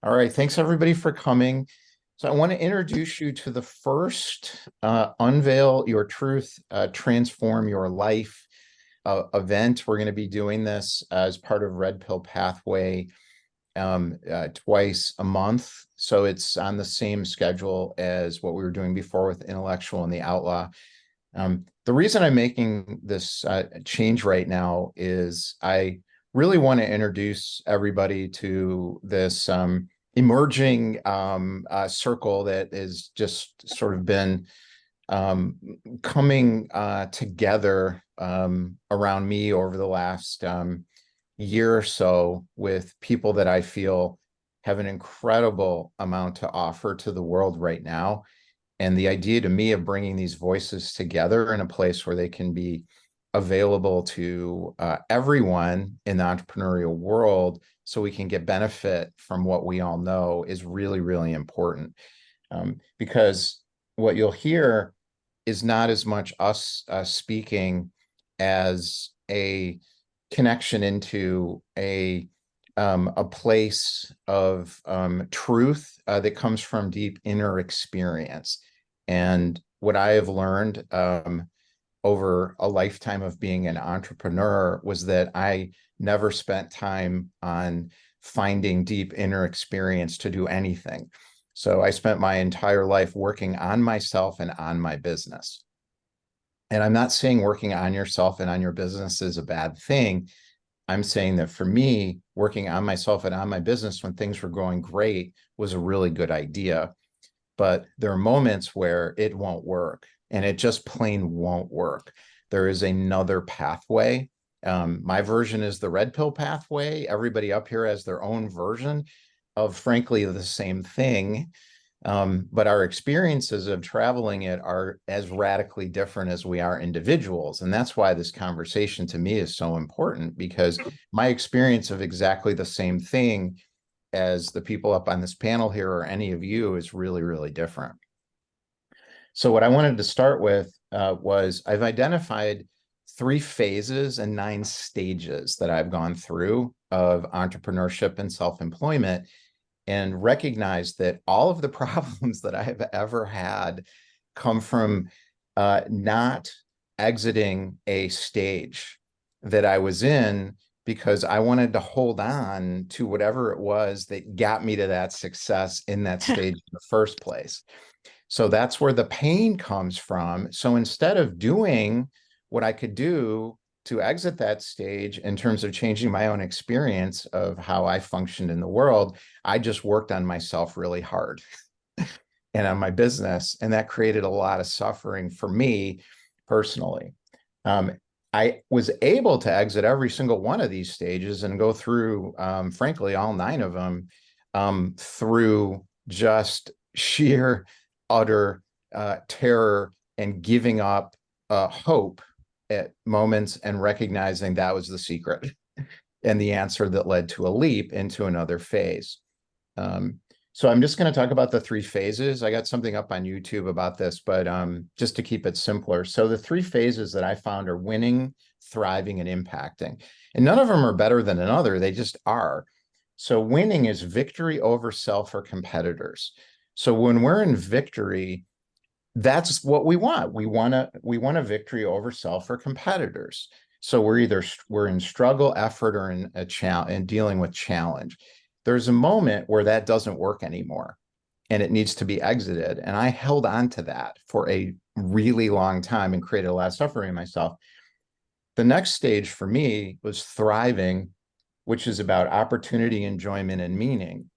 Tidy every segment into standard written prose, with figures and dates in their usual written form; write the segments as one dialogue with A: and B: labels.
A: All right, thanks everybody for coming. So I want to introduce you to the first Unveil Your Truth, Transform Your Life event. We're going to be doing this as part of Red Pill Pathway twice a month. So it's on the same schedule as what we were doing before with Intellectual and the Outlaw. The reason I'm making this change right now is I really want to introduce everybody to this emerging circle that has just sort of been coming together around me over the last year or so with people that I feel have an incredible amount to offer to the world right now. And the idea to me of bringing these voices together in a place where they can be available to everyone in the entrepreneurial world so we can get benefit from what we all know is really, really important. Because what you'll hear is not as much us speaking as a connection into a place of truth that comes from deep inner experience. And what I have learned over a lifetime of being an entrepreneur was that I never spent time on finding deep inner experience to do anything. So I spent my entire life working on myself and on my business. And I'm not saying working on yourself and on your business is a bad thing. I'm saying that for me, working on myself and on my business when things were going great was a really good idea. But there are moments where it won't work, and it just plain won't work. There is another pathway. My version is the red pill pathway. Everybody up here has their own version of, frankly, the same thing. But our experiences of traveling it are as radically different as we are individuals. And that's why this conversation to me is so important, because my experience of exactly the same thing as the people up on this panel here or any of you is really, really different. So what I wanted to start with was I've identified 3 phases and 9 stages that I've gone through of entrepreneurship and self-employment, and recognize that all of the problems that I have ever had come from not exiting a stage that I was in because I wanted to hold on to whatever it was that got me to that success in that stage in the first place. So that's where the pain comes from. So instead of doing what I could do to exit that stage in terms of changing my own experience of how I functioned in the world, I just worked on myself really hard and on my business. And that created a lot of suffering for me personally. I was able to exit every single one of these stages and go through, frankly, all 9 of them through just sheer, utter terror and giving up hope at moments and recognizing that was the secret and the answer that led to a leap into another phase. So I'm just going to talk about the 3 phases. I got something up on YouTube about this, but just to keep it simpler. So the 3 phases that I found are winning, thriving, and impacting. And none of them are better than another. They just are. So winning is victory over self or competitors. So when we're in victory, that's what we want. We want a victory over self or competitors. So we're in struggle, effort, or in a challenge and dealing with challenge. There's a moment where that doesn't work anymore and it needs to be exited. And I held on to that for a really long time and created a lot of suffering in myself. The next stage for me was thriving, which is about opportunity, enjoyment, and meaning.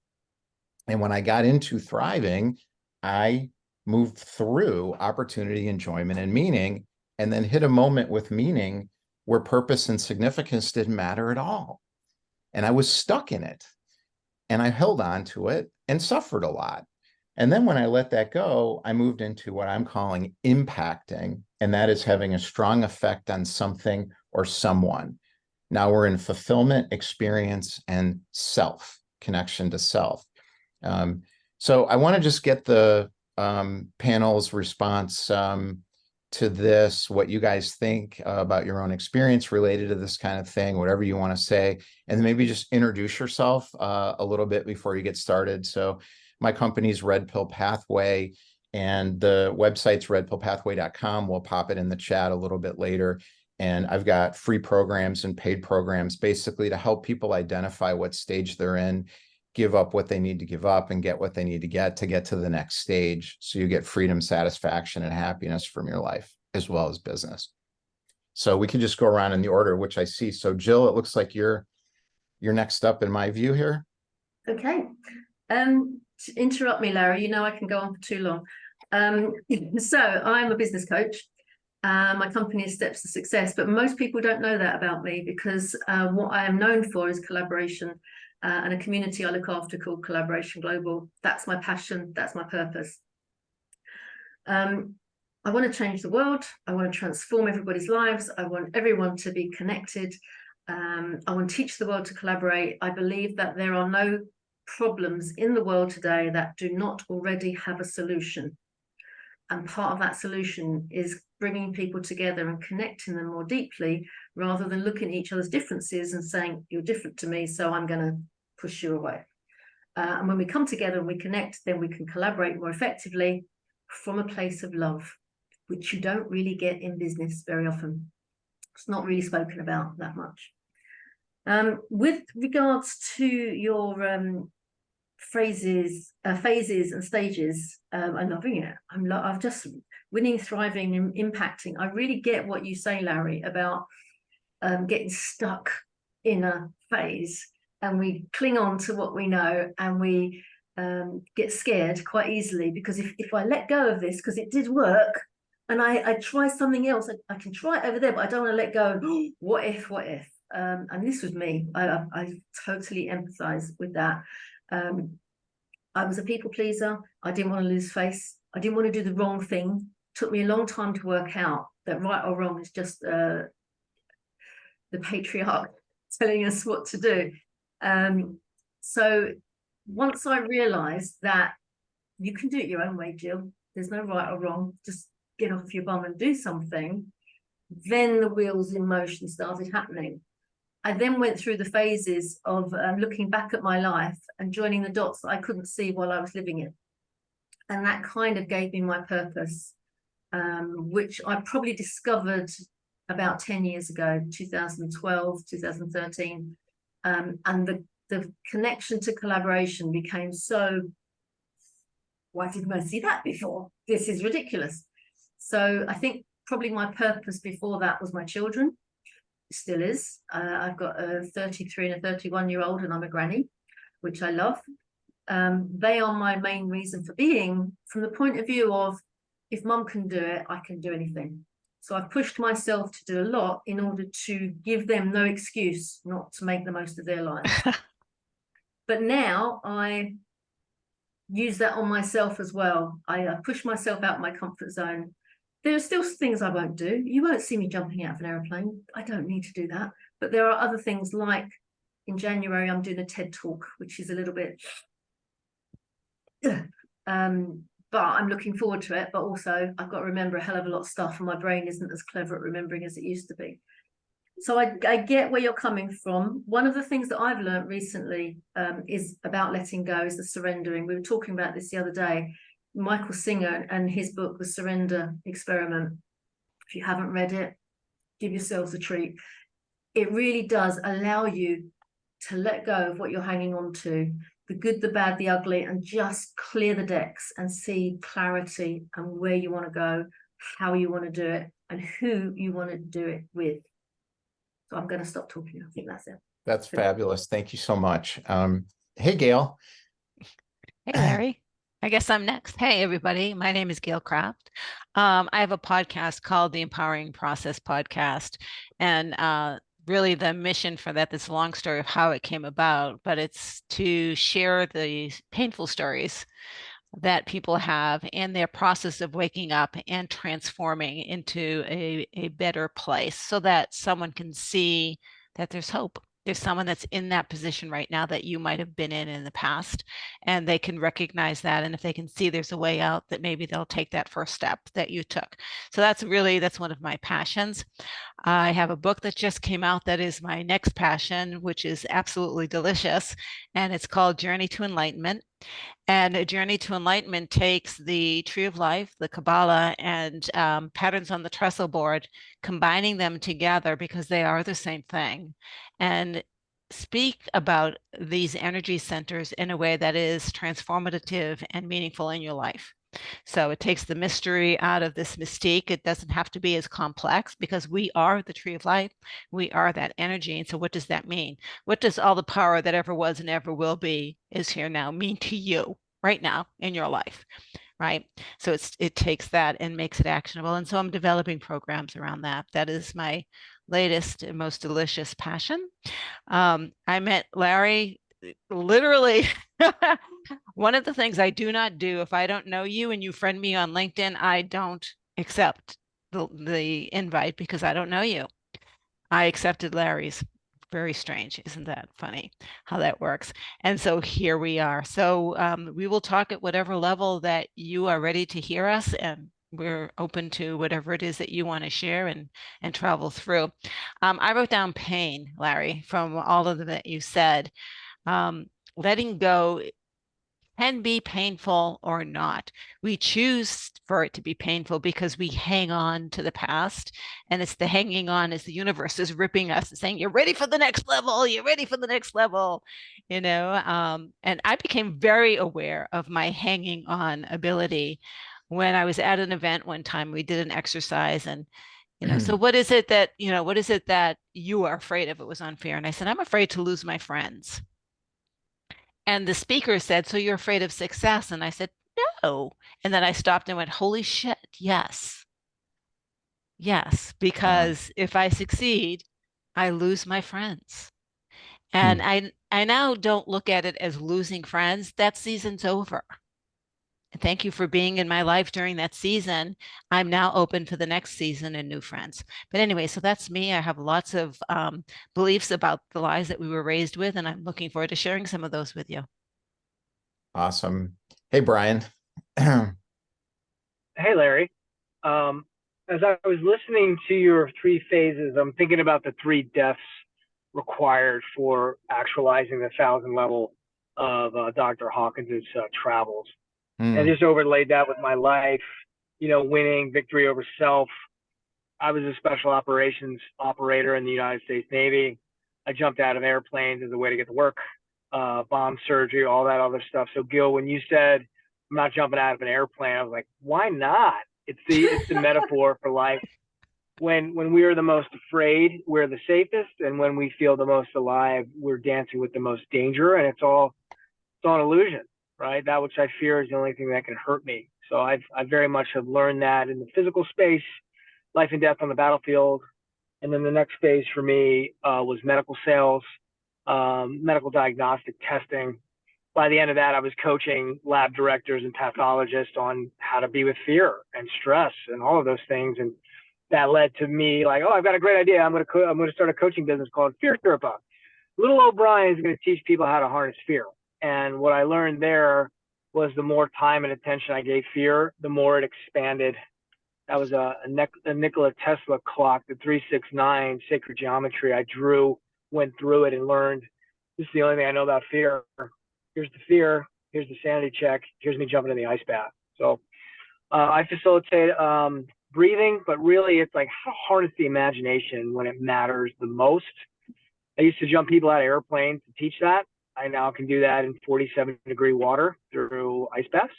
A: And when I got into thriving, I moved through opportunity, enjoyment, and meaning, and then hit a moment with meaning where purpose and significance didn't matter at all. And I was stuck in it. And I held on to it and suffered a lot. And then when I let that go, I moved into what I'm calling impacting, and that is having a strong effect on something or someone. Now we're in fulfillment, experience, and self, connection to self. So I want to just get the panel's response to this, what you guys think about your own experience related to this kind of thing, whatever you want to say, and then maybe just introduce yourself a little bit before you get started. So my company's Red Pill Pathway, and the website's redpillpathway.com. We'll pop it in the chat a little bit later. And I've got free programs and paid programs basically to help people identify what stage they're in, give up what they need to give up, and get what they need to get to the next stage. So you get freedom, satisfaction, and happiness from your life as well as business. So we can just go around in the order which I see. So Jill, it looks like you're next up in my view here.
B: Okay. Interrupt me, Larry. You know I can go on for too long. So I'm a business coach. My company is Steps to Success, but most people don't know that about me, because what I am known for is collaboration, and a community I look after called Collaboration Global. That's my passion. That's my purpose. I want to change the world. I want to transform everybody's lives. I want everyone to be connected. I want to teach the world to collaborate. I believe that there are no problems in the world today that do not already have a solution. And part of that solution is bringing people together and connecting them more deeply, rather than looking at each other's differences and saying, you're different to me, so I'm going to push you away. And when we come together and we connect, then we can collaborate more effectively from a place of love, which you don't really get in business very often. It's not really spoken about that much. With regards to your phases and stages, I'm loving it. I'm just winning, thriving, and impacting. I really get what you say, Larry, about getting stuck in a phase, and we cling on to what we know, and we get scared quite easily, because if I let go of this, because it did work, and I try something else, I can try it over there, but I don't want to let go. What if? And this was me. I totally empathize with that. I was a people pleaser. I didn't want to lose face. I didn't want to do the wrong thing. It took me a long time to work out that right or wrong is just the patriarch telling us what to do. So once I realized that you can do it your own way, Jill, there's no right or wrong, just get off your bum and do something, then the wheels in motion started happening. I then went through the phases of looking back at my life and joining the dots that I couldn't see while I was living it. And that kind of gave me my purpose, which I probably discovered about 10 years ago, 2012, 2013. And the connection to collaboration became so, why didn't I see that before? This is ridiculous. So I think probably my purpose before that was my children. Still is. I've got a 33 and a 31-year-old, and I'm a granny, which I love. They are my main reason for being, from the point of view of, if mum can do it, I can do anything. So I've pushed myself to do a lot in order to give them no excuse not to make the most of their lives. But now I use that on myself as well. I push myself out of my comfort zone. There are still things I won't do. You won't see me jumping out of an aeroplane. I don't need to do that. But there are other things, like in January, I'm doing a TED talk, which is a little bit, but I'm looking forward to it. But also I've got to remember a hell of a lot of stuff, and my brain isn't as clever at remembering as it used to be. So I get where you're coming from. One of the things that I've learned recently is about letting go, is the surrendering. We were talking about this the other day. Michael Singer and his book, The Surrender Experiment. If you haven't read it, give yourselves a treat. It really does allow you to let go of what you're hanging on to, the good, the bad, the ugly, and just clear the decks and see clarity and where you want to go, how you want to do it, and who you want to do it with. So I'm going to stop talking. I think that's it.
A: That's fabulous. Thank you so much. Hey, Gail.
C: Hey, Larry. I guess I'm next. Hey, everybody. My name is Gail Kraft. I have a podcast called the Empowering Process Podcast. And really the mission for that, this long story of how it came about, but it's to share the painful stories that people have and their process of waking up and transforming into a better place, so that someone can see that there's hope. There's someone that's in that position right now that you might have been in the past, and they can recognize that. And if they can see there's a way out, that maybe they'll take that first step that you took. So that's one of my passions. I have a book that just came out that is my next passion, which is absolutely delicious, and it's called Journey to Enlightenment. And A Journey to Enlightenment takes the Tree of Life, the Kabbalah, and patterns on the trestle board, combining them together because they are the same thing, and speak about these energy centers in a way that is transformative and meaningful in your life. So it takes the mystery out of this mystique. It doesn't have to be as complex because we are the tree of life. We are that energy. And so what does that mean? What does all the power that ever was and ever will be is here now mean to you right now in your life? Right. So it takes that and makes it actionable. And so I'm developing programs around that. That is my latest and most delicious passion. I met Larry literally. One of the things I do not do, if I don't know you and you friend me on LinkedIn, I don't accept the invite because I don't know you. I accepted Larry's. Very strange. Isn't that funny how that works? And so here we are. So we will talk at whatever level that you are ready to hear us, and we're open to whatever it is that you want to share and travel through. I wrote down pain, Larry, from all of them that you said. Letting go can be painful or not. We choose for it to be painful because we hang on to the past. And it's the hanging on as the universe is ripping us and saying, you're ready for the next level. You're ready for the next level. And I became very aware of my hanging on ability when I was at an event one time. We did an exercise and so what is it that you are afraid of? It was unfair. And I said, I'm afraid to lose my friends. And the speaker said, so you're afraid of success? And I said, no. And then I stopped and went, holy shit, yes. Yes,
A: Wow.
C: because if I succeed, I lose my friends. And
A: Hmm.
C: I now don't look at it as losing friends. That season's over. Thank you for being in my life during that season. I'm now open for the next season and new friends. But anyway, so that's me. I have lots of beliefs about the lies that we were raised with, and I'm looking forward to sharing some of those with you.
A: Awesome. Hey, Brian.
D: Hey, Larry. As I was listening to your three phases, I'm thinking about the three deaths required for actualizing the 1,000 level of Dr. Hawkins's travels. And
A: Hmm.
D: just overlaid that with my life, winning, victory over self. I was a special operations operator in the United States Navy. I jumped out of airplanes as a way to get to work, bomb surgery, all that other stuff. So Gil, when you said I'm not jumping out of an airplane, I was like, why not? It's the metaphor for life. When we are the most afraid, we're the safest, and when we feel the most alive, we're dancing with the most danger, and it's all an illusion, right? That which I fear is the only thing that can hurt me. So I very much have learned that in the physical space, life and death on the battlefield. And then the next phase for me was medical sales, medical diagnostic testing. By the end of that, I was coaching lab directors and pathologists on how to be with fear and stress and all of those things. And that led to me like, oh, I've got a great idea. I'm going to start a coaching business called Fear Therapy. Little O'Brien is going to teach people how to harness fear. And what I learned there was the more time and attention I gave fear, the more it expanded. That was a Nikola Tesla clock, the 369 sacred geometry. I went through it and learned this is the only thing I know about fear. Here's the fear. Here's the sanity check. Here's me jumping in the ice bath. So I facilitate breathing, but really it's like how to harness the imagination when it matters the most. I used to jump people out of airplanes to teach that. I now can do that in 47-degree water through ice baths.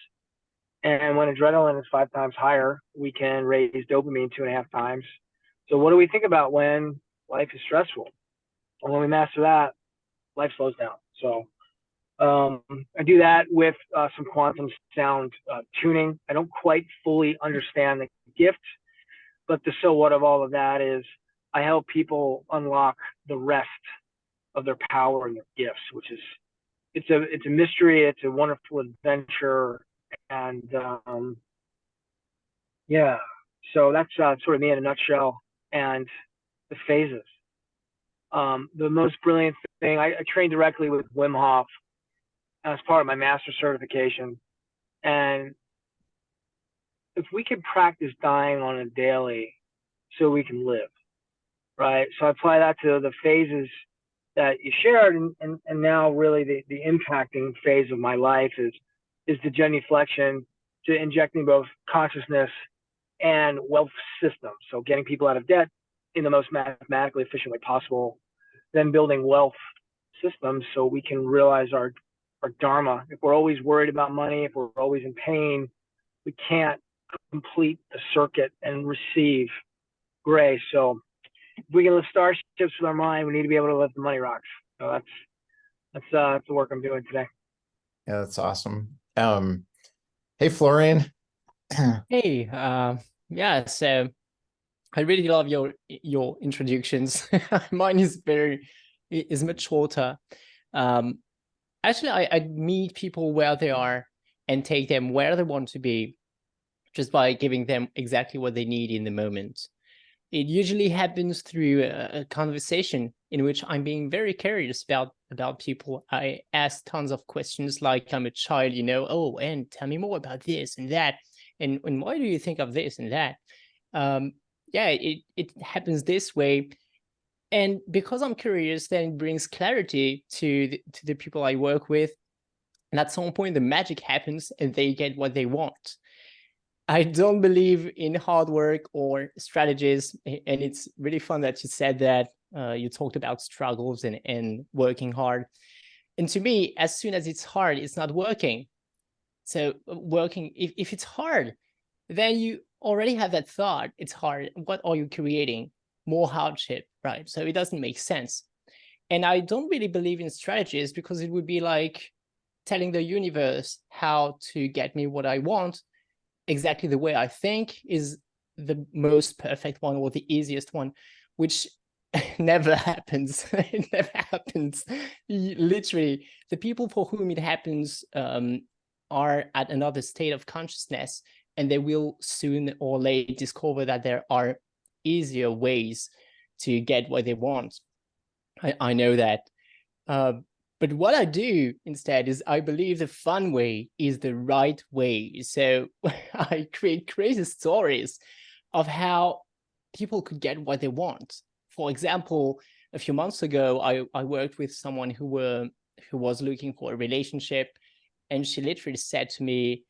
D: And when adrenaline is 5 times higher, we can raise dopamine 2.5 times. So what do we think about when life is stressful? And when we master that, life slows down. So I do that with some quantum sound tuning. I don't quite fully understand the gift, but the so what of all of that is I help people unlock the rest of their power and their gifts, which is it's a mystery. It's a wonderful adventure, and yeah. So that's sort of me in a nutshell, and the phases. The most brilliant thing, I trained directly with Wim Hof as part of my master certification. And if we can practice dying on a daily so we can live, right? So I apply that to the phases that you shared, and now really the impacting phase of my life is the genuflection to injecting both consciousness and wealth systems. So getting people out of debt in the most mathematically efficient way possible, then building wealth systems so we can realize our dharma. If we're always worried about money, if we're always in pain, we can't complete the circuit and receive grace. So if we can lift starships with our mind, we need to be able to lift the money rocks. So that's the work I'm doing today.
A: Yeah, that's awesome. Hey, Florian.
E: Hey, yeah, so I really love your introductions. Mine is much shorter. Actually, I meet people where they are and take them where they want to be just by giving them exactly what they need in the moment. It usually happens through a conversation in which I'm being very curious about people. I ask tons of questions like I'm a child, oh, and tell me more about this and that. And why do you think of this and that? Yeah, it happens this way. And because I'm curious, then it brings clarity to the people I work with. And at some point, the magic happens and they get what they want. I don't believe in hard work or strategies. And it's really fun that you said that you talked about struggles and working hard. And to me, as soon as it's hard, it's not working. So working, if it's hard, then you already have that thought, it's hard. What are you creating? More hardship, right? So it doesn't make sense. And I don't really believe in strategies because it would be like telling the universe how to get me what I want exactly the way I think is the most perfect one or the easiest one, which never happens. It never happens. Literally, the people for whom it happens are at another state of consciousness, and they will soon or late discover that there are easier ways to get what they want. I know that. But what I do instead is I believe the fun way is the right way. So I create crazy stories of how people could get what they want. For example, a few months ago, I worked with someone who was looking for a relationship, and she literally said to me,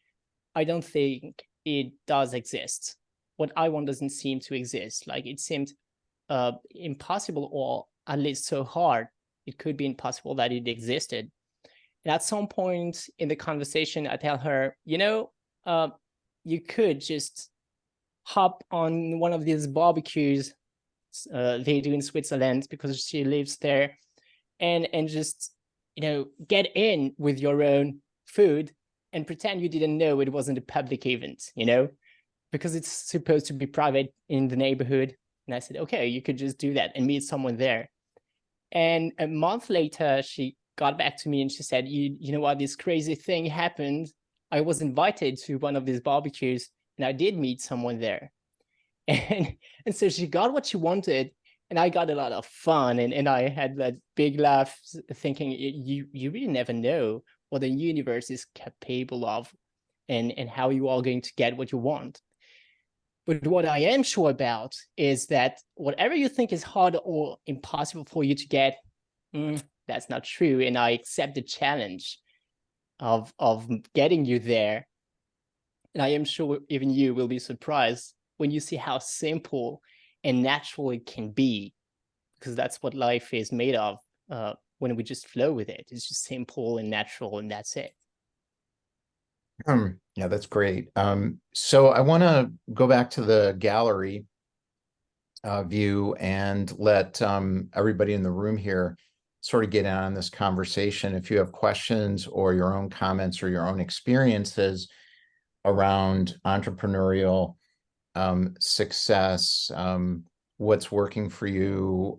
E: I don't think it does exist. What I want doesn't seem to exist. Like it seemed impossible, or at least so hard. It could be impossible that it existed. And at some point in the conversation, I tell her, you could just hop on one of these barbecues they do in Switzerland because she lives there, and just, get in with your own food and pretend you didn't know it wasn't a public event, because it's supposed to be private in the neighborhood. And I said, okay, you could just do that and meet someone there. And a month later, she got back to me and she said, you know what, this crazy thing happened. I was invited to one of these barbecues and I did meet someone there. And so she got what she wanted, and I got a lot of fun. And I had that big laugh thinking, you really never know what the universe is capable of and how you are going to get what you want. But what I am sure about is that whatever you think is hard or impossible for you to get, that's not true. And I accept the challenge of getting you there. And I am sure even you will be surprised when you see how simple and natural it can be, because that's what life is made of when we just flow with it. It's just simple and natural, and that's it.
A: Yeah, that's great. So I want to go back to the gallery view and let everybody in the room here sort of get in on this conversation. If you have questions or your own comments or your own experiences around entrepreneurial success, what's working for you,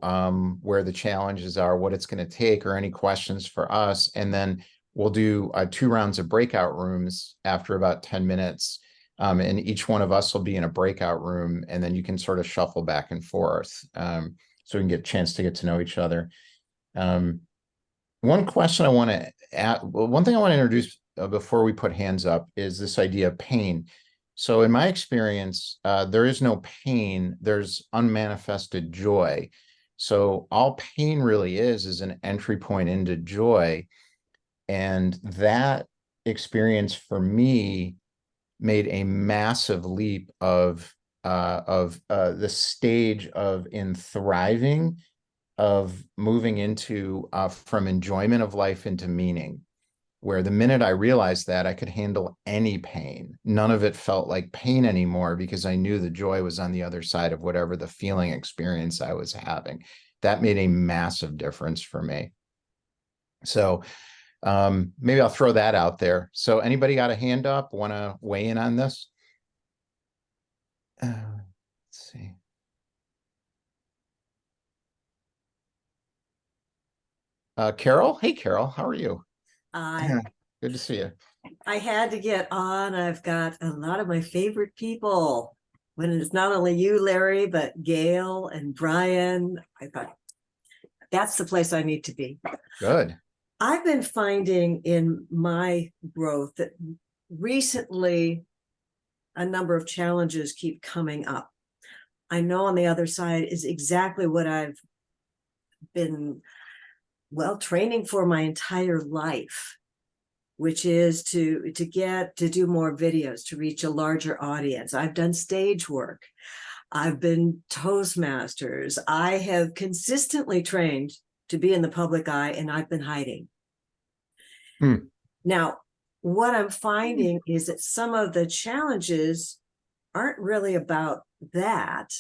A: where the challenges are, what it's going to take, or any questions for us, and then we'll do 2 rounds of breakout rooms after about 10 minutes. And each one of us will be in a breakout room, and then you can sort of shuffle back and forth. So so we can get a chance to get to know each other. One question I want to add, well, one thing I want to introduce before we put hands up is this idea of pain. So in my experience, there is no pain, there's unmanifested joy. So all pain really is an entry point into joy. And that experience for me made a massive leap of the stage of in thriving, of moving into from enjoyment of life into meaning, where the minute I realized that, I could handle any pain. None of it felt like pain anymore because I knew the joy was on the other side of whatever the feeling experience I was having. That made a massive difference for me. So maybe I'll throw that out there. So anybody got a hand up, want to weigh in on this? Let's see. Carol. Hey, Carol, how are you? Good to see you.
F: I had to get on. I've got a lot of my favorite people. When it's not only you, Larry, but Gail and Brian. I thought that's the place I need to be.
A: Good.
F: I've been finding in my growth that recently a number of challenges keep coming up. I know on the other side is exactly what I've been, well, training for my entire life, which is to do more videos, to reach a larger audience. I've done stage work. I've been Toastmasters. I have consistently trained to be in the public eye, and I've been hiding. Now, what I'm finding is that some of the challenges aren't really about that.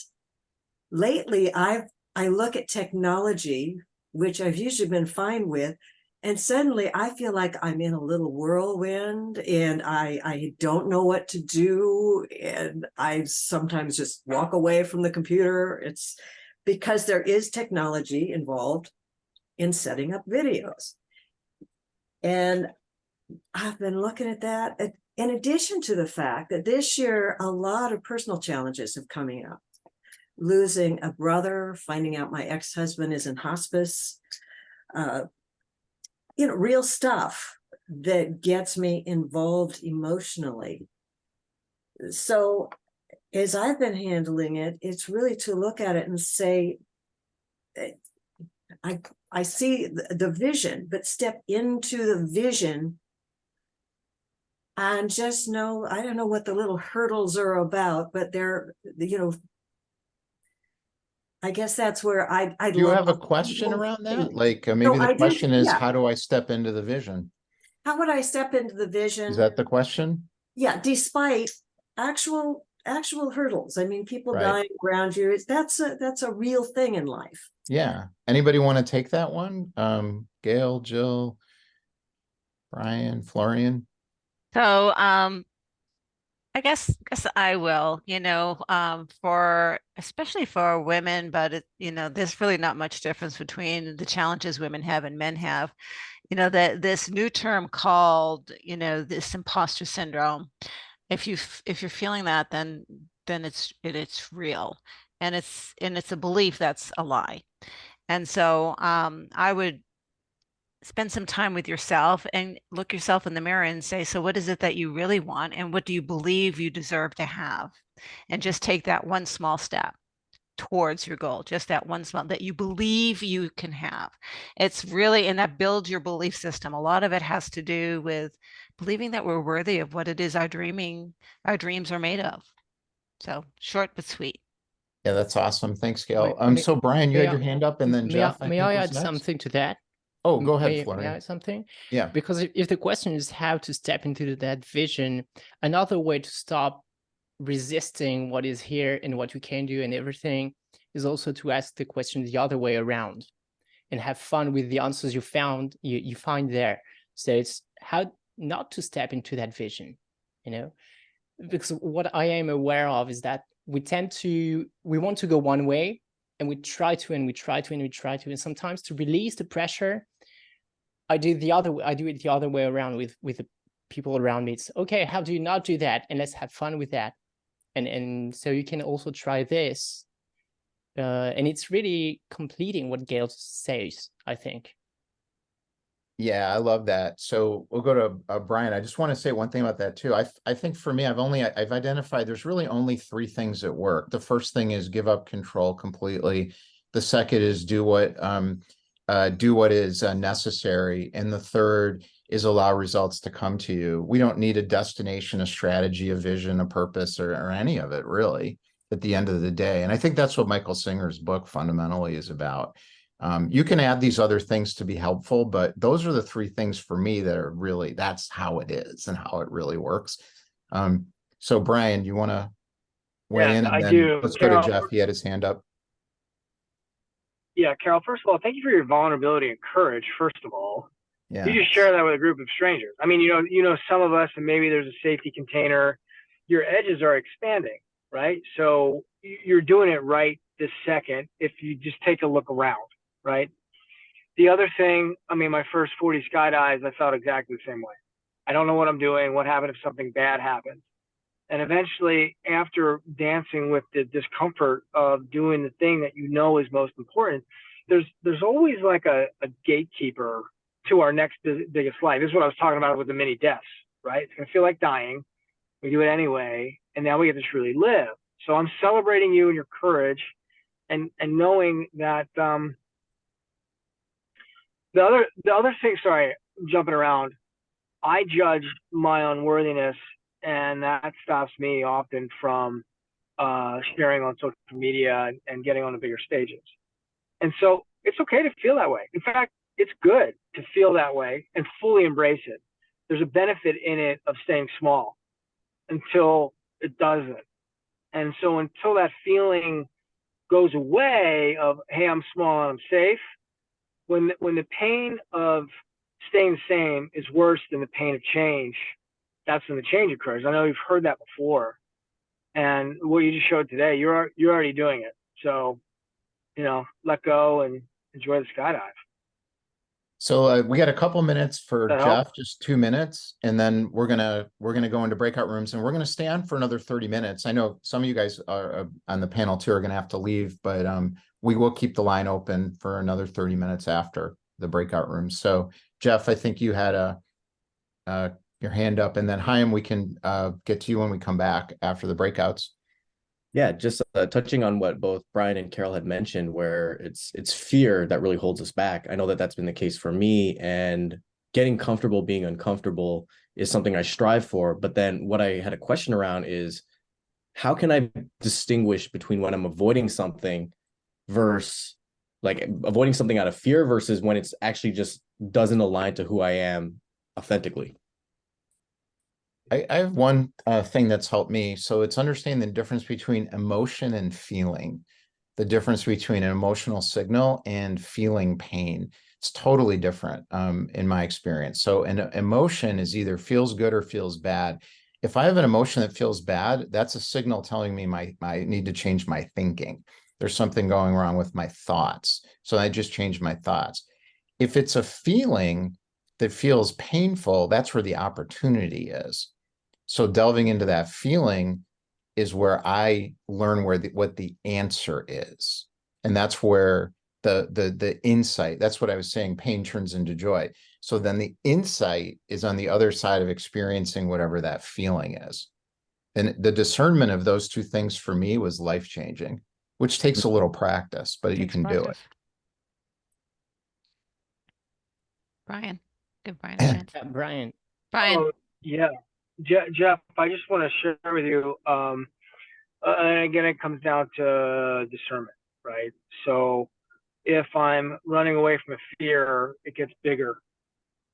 F: Lately, I look at technology, which I've usually been fine with, and suddenly I feel like I'm in a little whirlwind and I don't know what to do. And I sometimes just walk away from the computer. It's because there is technology involved in setting up videos. And I've been looking at that in addition to the fact that this year, a lot of personal challenges have coming up. Losing a brother, finding out my ex-husband is in hospice, real stuff that gets me involved emotionally. So as I've been handling it, it's really to look at it and say, I see the vision, but step into the vision and just know, I don't know what the little hurdles are about, but they're, I guess that's where I
A: Do you have a question around that? Like maybe the question is, how do I step into the vision?
F: How would I step into the vision?
A: Is that the question?
F: Yeah, despite actual hurdles. I mean, people dying around you, that's a real thing in life.
A: Yeah. Anybody want to take that one? Gail, Jill, Brian, Florian.
C: So I guess I will, for especially for women, but there's really not much difference between the challenges women have and men have. That this new term called, this imposter syndrome. If you're feeling that, then it's real, and it's a belief that's a lie. And so I would spend some time with yourself and look yourself in the mirror and say, so what is it that you really want? And what do you believe you deserve to have? And just take that one small step towards your goal, just that one small that you believe you can have. It's really, and that builds your belief system. A lot of it has to do with believing that we're worthy of what it is our dreams are made of. So short but sweet.
A: Yeah, that's awesome. Thanks, Gail.
E: May-
A: So Brian, you
E: may
A: had your hand up, and then
E: May
A: Jeff.
E: I add
A: was next.
E: something to that?
A: Oh, go ahead,
E: May I
A: Florian.
E: add something?
A: Yeah.
E: Because if the question is how to step into that vision, another way to stop resisting what is here and what we can do and everything is also to ask the question the other way around and have fun with the answers you find there. So it's how not to step into that vision, because what I am aware of is that we want to go one way, and we try to, and sometimes to release the pressure, I do it the other way around with the people around me. It's okay, how do you not do that? And let's have fun with that. And so you can also try this And it's really completing what Gail says, I think.
A: Yeah, I love that. So we'll go to Brian. I just want to say one thing about that too. I think for me, I've identified there's really only three things that work. The first thing is give up control completely. The second is do what is necessary, and the third is allow results to come to you. We don't need a destination, a strategy, a vision, a purpose, or any of it really at the end of the day. And I think that's what Michael Singer's book fundamentally is about. You can add these other things to be helpful, but those are the three things for me that are really, that's how it is and how it really works. So Brian, you want to weigh
D: Yes,
A: in?
D: I
A: And then
D: do.
A: let's go to
D: Carol,
A: Jeff. He had his hand up.
D: yeah, Carol, first of all, thank you for your vulnerability and courage, first of all.
A: Yeah.
D: You just share that with a group of strangers. I mean, you know, some of us, and maybe there's a safety container, your edges are expanding, right? So you're doing it right this second if you just take a look around, right? The other thing, I mean, my first 40 skydives, I felt exactly the same way. I don't know what I'm doing. What happened if something bad happens? And eventually, after dancing with the discomfort of doing the thing that you know is most important, there's always like a gatekeeper to our next biggest life. This is what I was talking about with the mini deaths, right? It's gonna feel like dying. We do it anyway, and now we get to truly live. So I'm celebrating you and your courage, and knowing that the other thing. Sorry, I'm jumping around. I judge my unworthiness, and that stops me often from sharing on social media and getting on the bigger stages. And so it's okay to feel that way. In fact, it's good to feel that way and fully embrace it. There's a benefit in it of staying small until it doesn't. And so until that feeling goes away of, hey, I'm small and I'm safe, when the pain of staying the same is worse than the pain of change, that's when the change occurs. I know you've heard that before, and what you just showed today, you're already doing it. So, you know, let go and enjoy the skydive.
A: So we got a couple minutes for
D: That
A: Jeff,
D: help?
A: just 2 minutes, and then we're gonna go into breakout rooms, and we're gonna stay on for another 30 minutes. I know some of you guys are on the panel too are gonna have to leave, but we will keep the line open for another 30 minutes after the breakout rooms. So Jeff, I think you had your hand up, and then Chaim, we can get to you when we come back after the breakouts.
G: Yeah, just touching on what both Brian and Carol had mentioned, where it's fear that really holds us back. I know that that's been the case for me, and getting comfortable being uncomfortable is something I strive for. But then what I had a question around is, how can I distinguish between when I'm avoiding something versus like avoiding something out of fear versus when it's actually just doesn't align to who I am authentically?
A: I have one thing that's helped me. So it's understanding the difference between emotion and feeling, the difference between an emotional signal and feeling pain. It's totally different in my experience. So an emotion is either feels good or feels bad. If I have an emotion that feels bad, that's a signal telling me I need to change my thinking. There's something going wrong with my thoughts. So I just changed my thoughts. If it's a feeling that feels painful, that's where the opportunity is. So delving into that feeling is where I learn what the answer is. And that's where the insight, that's what I was saying, pain turns into joy. So then the insight is on the other side of experiencing whatever that feeling is. And the discernment of those two things for me was life-changing, which takes a little practice, but you can do it.
C: Brian, give Brian a chance.
E: Yeah, Brian.
C: Brian,
D: Oh, yeah. Jeff, I just want to share with you, and again, it comes down to discernment, right? So if I'm running away from a fear, it gets bigger,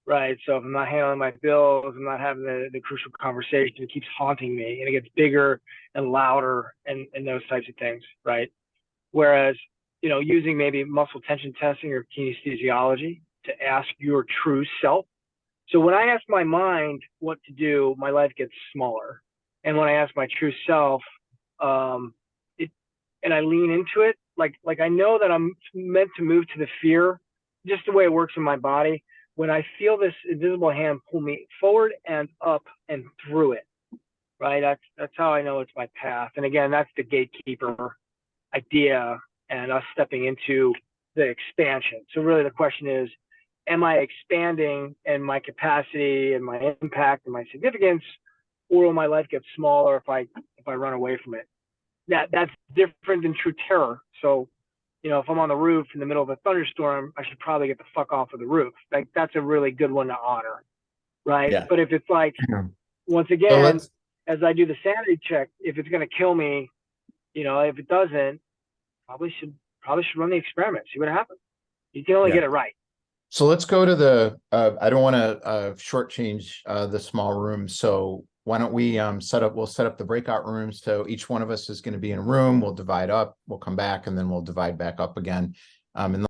D: right? So if I'm not handling my bills, I'm not having the crucial conversation, it keeps haunting me, and it gets bigger and louder and those types of things, right? Whereas, you know, using maybe muscle tension testing or kinesiology to ask your true self. So when I ask my mind what to do, my life gets smaller. And when I ask my true self, and I lean into it, like I know that I'm meant to move to the fear, just the way it works in my body. When I feel this invisible hand pull me forward and up and through it, right? That's how I know it's my path. And again, that's the gatekeeper idea and us stepping into the expansion. So really the question is, am I expanding in my capacity and my impact and my significance, or will my life get smaller if I run away from it? That's different than true terror. So, you know, if I'm on the roof in the middle of a thunderstorm, I should probably get the fuck off of the roof. Like, that's a really good one to honor, right?
G: Yeah.
D: But if it's like, once
A: So
D: again,
A: let's,
D: as I do the sanity check, if it's going to kill me, you know, if it doesn't, probably should run the experiment, see what happens. You can only
G: Yeah.
D: get it right.
A: so let's go to the, I don't want to shortchange the small room. So why don't we we'll set up the breakout rooms. So each one of us is going to be in a room. We'll divide up, we'll come back, and then we'll divide back up again. And